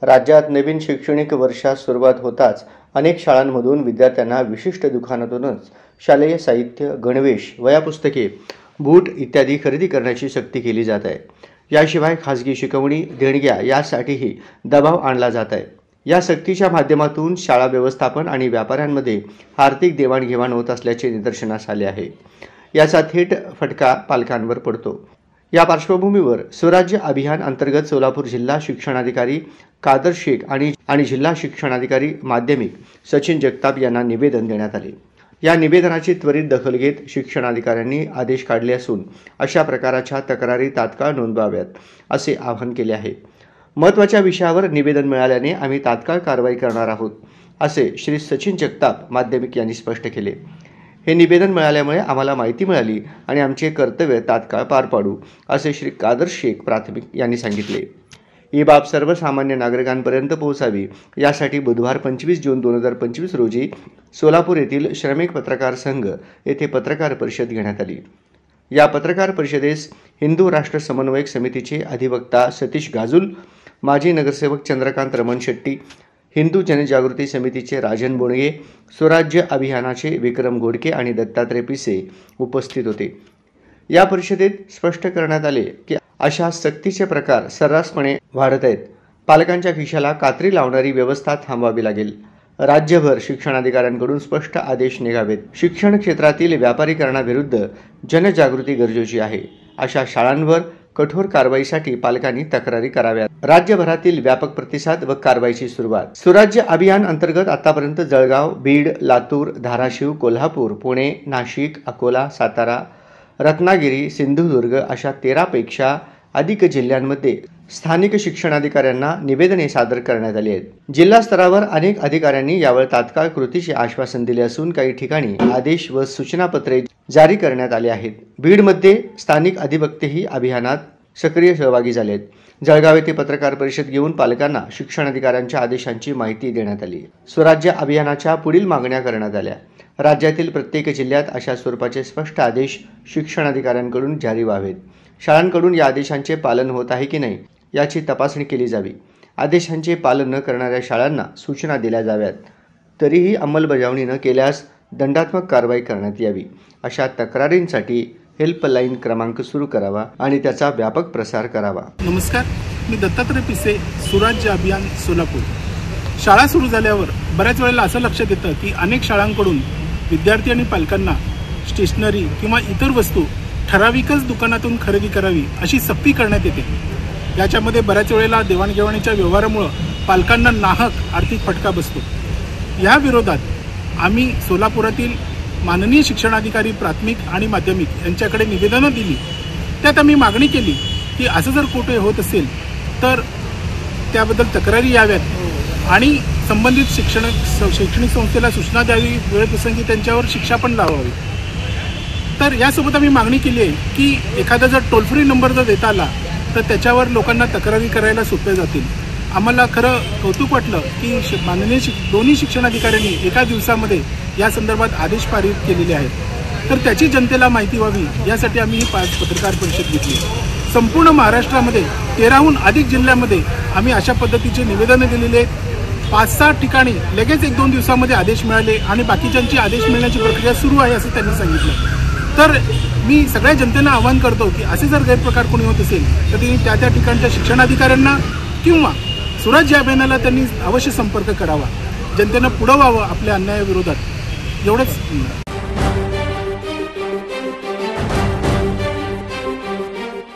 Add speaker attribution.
Speaker 1: राज्यात नवीन शैक्षणिक वर्षास सुरुवात होताच अनेक शाळांमधून विद्यार्थ्यांना विशिष्ट दुकानातूनच शालेय साहित्य, गणवेश, वह्या-पुस्तके, बूट इत्यादी खरेदी करण्याची सक्ती केली जात आहे। याशिवाय खासगी शिकवणी, देणग्या यासाठीही दबाव आणला जात आहे। या सक्तीच्या माध्यमातून शाळा व्यवस्थापन आणि व्यापाऱ्यांमध्ये आर्थिक देवाणघेवाण होत असल्याचे निदर्शनास आले आहे। याचा थेट फटका पालकांवर पडतो। या पार्श्वभूमीवर स्वराज्य अभियान अंतर्गत सोलापूर जिल्हा शिक्षणाधिकारी कादर शेख आणि जिल्हा शिक्षणाधिकारी माध्यमिक सचिन जगताप यांना निवेदन देण्यात आले। या निवेदनाची त्वरित दखल घेत शिक्षणाधिकाऱ्यांनी आदेश काढले असून अशा प्रकारच्या तक्रारी तात्काळ नोंदवाव्यात असे आवाहन केले आहे। महत्त्वाच्या विषयावर निवेदन मिळाल्याने आम्ही तात्काळ कारवाई करणार आहोत असे श्री सचिन जगताप माध्यमिक यांनी स्पष्ट केले। हे निवेदन मिळाल्यामुळे आम्हाला माहिती मिळाली आणि आमचे कर्तव्य तात्काळ पार पाडू असे श्री कादर शेख प्राथमिक यांनी सांगितले। ही बाब सर्वसामान्य नागरिकांपर्यंत पोहोचावी यासाठी बुधवार 25 जून 2025 रोजी सोलापूर येथील श्रमिक पत्रकार संघ येथे पत्रकार परिषद घेण्यात आली। या पत्रकार परिषदेस हिंदू राष्ट्र समन्वयक समितीचे अधिवक्ता सतीश गाजुल, माजी नगरसेवक चंद्रकांत रमण शेट्टी, हिंदू जनजागृती समितीचे राजन बोणगे, स्वराज्य अभियानाचे विक्रम घोडके आणि दत्तात्रय पिसे उपस्थित होते। या परिषदेत स्पष्ट करण्यात आले की अशा सक्तीचे प्रकार सर्रासपणे वाढत आहेत। पालकांच्या खिशाला कात्री लावणारी व्यवस्था थांबवावी लागेल। राज्यभर शिक्षणाधिकाऱ्यांकडून स्पष्ट आदेश निघावेत। शिक्षण क्षेत्रातील व्यापारीकरणाविरुद्ध जनजागृती गरजेची आहे। अशा शाळांवर कठोर कारवाईसाठी पालकांनी तक्रारी कराव्यात। राज्यभरातील व्यापक प्रतिसाद व कारवाईची सुरुवात। स्वराज्य अभियान अंतर्गत आतापर्यंत जळगाव, बीड, लातूर, धाराशिव, कोल्हापूर, पुणे, नाशिक, अकोला, सातारा, रत्नागिरी, सिंधुदुर्ग अशा 13 पेक्षा अधिक जिल्ह्यांमध्ये स्थानिक शिक्षणाधिकाऱ्यांना निवेदने सादर करण्यात आली आहेत। जिल्हा स्तरावर अनेक अधिकाऱ्यांनी यावर तात्काळ कृतीचे आश्वासन दिले असून काही ठिकाणी आदेश व सूचनापत्रे जारी करण्यात आले आहेत। बीडमध्ये स्थानिक अधिवक्तेही अभियानात सक्रिय सहभागी झालेत। जळगाव येथे पत्रकार परिषद घेऊन पालकांना शिक्षणाधिकाऱ्यांच्या आदेशांची माहिती देण्यात आली। स्वराज्य अभियानाच्या पुढील मागण्या करण्यात आल्या। राज्यातील प्रत्येक जिल्ह्यात अशा स्वरूपाचे स्पष्ट आदेश शिक्षणाधिकाऱ्यांकडून जारी व्हावेत। शाळांकडून या आदेशांचे पालन होत आहे की नाही याची तपासणी केली जावी। आदेशांचे पालन न करणाऱ्या शाळांना सूचना दिल्या जाव्यात। तरीही अंमलबजावणी न केल्यास दंडात्मक कारवाई करण्यात यावी। अशा तक्रारींसाठी हेल्पलाईन क्रमांक सुरू करावा आणि त्याचा व्यापक प्रसार करावा।
Speaker 2: नमस्कार, मी दत्तात्रय पिसे, स्वराज्य अभियान सोलापूर। शाळा सुरू झाल्यावर बऱ्याच वेळेला असं लक्षात येतं की अनेक शाळांकडून विद्यार्थी आणि पालकांना स्टेशनरी किंवा इतर वस्तू ठराविकच दुकानातून खरेदी करावी अशी सक्ती करण्यात येते। याच्यामध्ये बऱ्याच वेळेला देवाणघेवाणीच्या व्यवहारामुळे पालकांना नाहक आर्थिक फटका बसतो। या विरोधात आम्ही सोलापुरातील माननीय शिक्षणाधिकारी प्राथमिक आणि माध्यमिक यांच्याकडे निवेदनं दिली। त्यात आम्ही मागणी केली की असं जर कुठे होत असेल तर त्याबद्दल तक्रारी याव्यात आणि संबंधित शैक्षणिक संस्थेला सूचना द्यावी, वेळप्रसंगी त्यांच्यावर शिक्षा पण लावावी। तर यासोबत आम्ही मागणी केली आहे की एखादा जर टोल फ्री नंबर जर देता आला तर त्याच्यावर लोकांना तक्रारी करायला सोपे जातील। आम्हाला खरं कौतुक वाटलं की माननीय दोन्ही शिक्षणाधिकाऱ्यांनी एका दिवसामध्ये या संदर्भात आदेश पारित केलेले आहेत। तर त्याची जनतेला माहिती व्हावी यासाठी आम्ही ही पत्रकार परिषद घेतली। संपूर्ण महाराष्ट्रामध्ये 13हून अधिक जिल्ह्यामध्ये आम्ही अशा पद्धतीचे निवेदनं दिलेले आहेत। 5-6 ठिकाणी लगेच 1-2 दिवसामध्ये आदेश मिळाले आणि बाकीच्यांची आदेश मिळण्याची प्रक्रिया सुरू आहे असं त्यांनी सांगितलं। तर मी सगळ्या जनतेला आवाहन करतो की असे जर गैरप्रकार कोणी होत असेल तर त्यांनी त्या ठिकाणच्या शिक्षणाधिकाऱ्यांना किंवा स्वराज्य अभियानाला त्यांनी अवश्य संपर्क करावा। जनतेनं पुढं व्हावं आपल्या अन्यायाविरोधात, एवढंच।